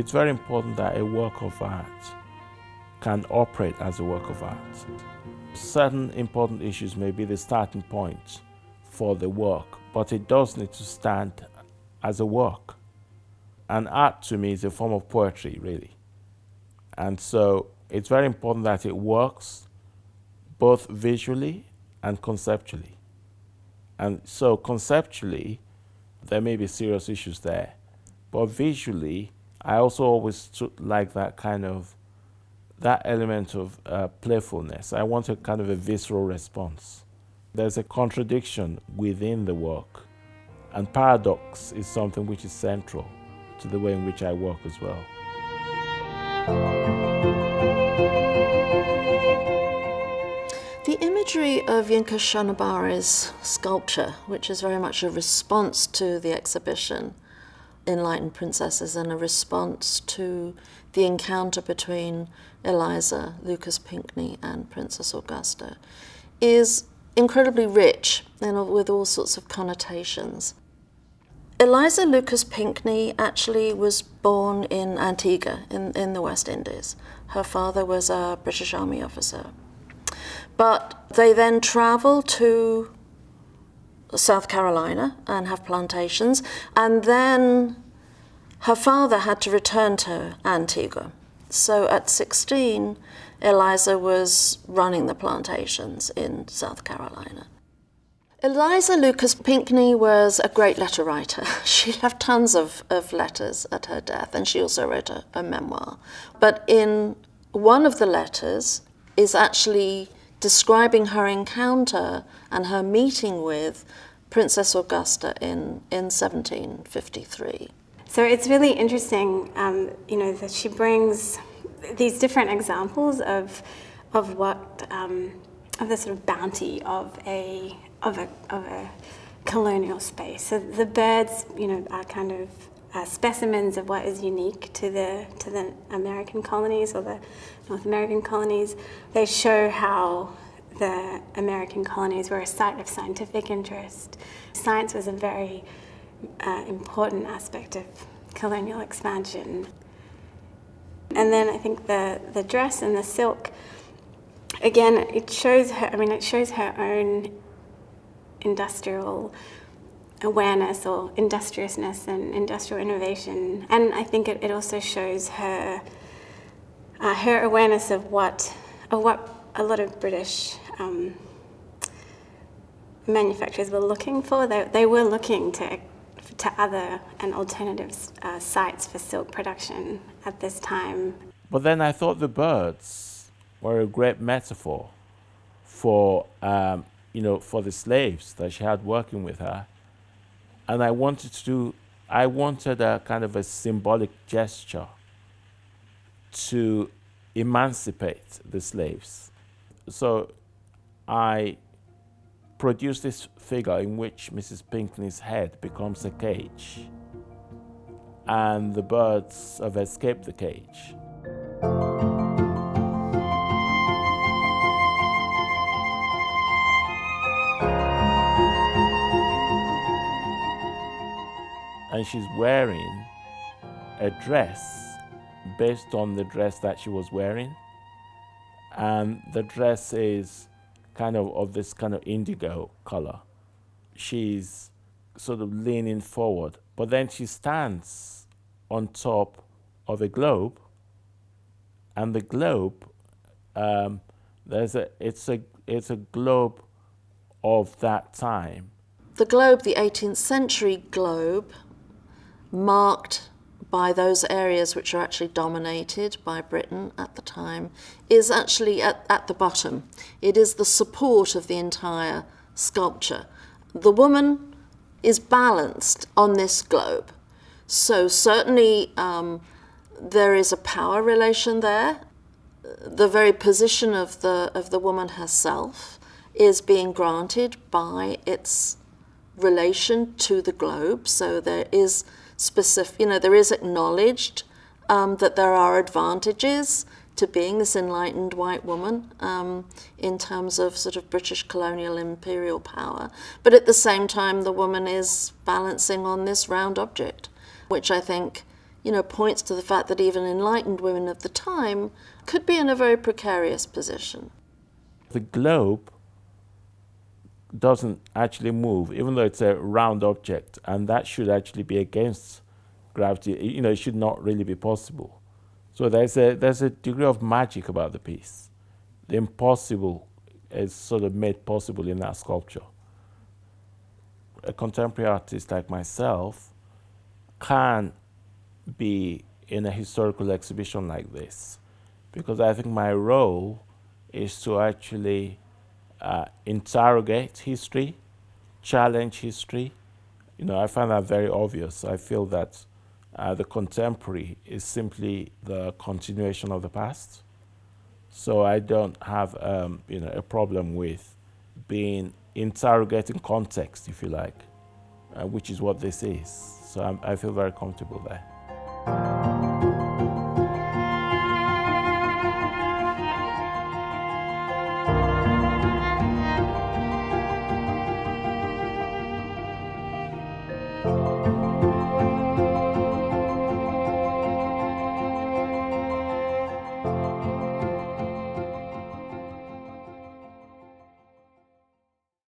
it's very important that a work of art can operate as a work of art. Certain important issues may be the starting point for the work, but it does need to stand as a work. And art to me is a form of poetry, really. And so it's very important that it works both visually and conceptually. And so conceptually, there may be serious issues there. But visually, I also always like that element of playfulness. I want a kind of a visceral response. There's a contradiction within the work, and paradox is something which is central to the way in which I work as well. The imagery of Yinka Shonibare's sculpture, which is very much a response to the exhibition Enlightened Princesses and a response to the encounter between Eliza Lucas Pinckney and Princess Augusta, is incredibly rich and with all sorts of connotations. Eliza Lucas Pinckney actually was born in Antigua in the West Indies. Her father was a British Army officer. But they then travel to South Carolina and have plantations, and then her father had to return to Antigua. So at 16, Eliza was running the plantations in South Carolina. Eliza Lucas Pinckney was a great letter writer. She left tons of letters at her death, and she also wrote a memoir. But in one of the letters is actually describing her encounter and her meeting with Princess Augusta in 1753. So it's really interesting, that she brings these different examples of what of the sort of bounty of a colonial space. So the birds, are kind of specimens of what is unique to the American colonies or the North American colonies. They show how the American colonies were a site of scientific interest. Science was a very important aspect of colonial expansion. And then I think the dress and the silk, again, it shows her own industrial awareness or industriousness and industrial innovation. And I think it also shows her awareness of what a lot of British manufacturers were looking for. They were looking to other and alternative sites for silk production at this time. But then I thought the birds were a great metaphor for the slaves that she had working with her. And I wanted a kind of a symbolic gesture to emancipate the slaves. So I produced this figure in which Mrs. Pinckney's head becomes a cage, and the birds have escaped the cage. And she's wearing a dress based on the dress that she was wearing. And the dress is kind of this kind of indigo color. She's sort of leaning forward, but then she stands on top of a globe, and the globe, it's a globe of that time. The globe, the 18th century globe, marked by those areas which are actually dominated by Britain at the time, is actually at the bottom. It is the support of the entire sculpture. The woman is balanced on this globe. So certainly there is a power relation there. The very position of the woman herself is being granted by its relation to the globe. So there is there is acknowledged that there are advantages to being this enlightened white woman in terms of sort of British colonial imperial power. But at the same time, the woman is balancing on this round object, which I think, points to the fact that even enlightened women of the time could be in a very precarious position. The globe doesn't actually move, even though it's a round object, and that should actually be against gravity. It should not really be possible. So there's a degree of magic about the piece. The impossible is sort of made possible in that sculpture. A contemporary artist like myself can be in a historical exhibition like this, because I think my role is to actually interrogate history, challenge history. I find that very obvious. I feel that the contemporary is simply the continuation of the past. So I don't have a problem with interrogating context, if you like, which is what this is. So I feel very comfortable there.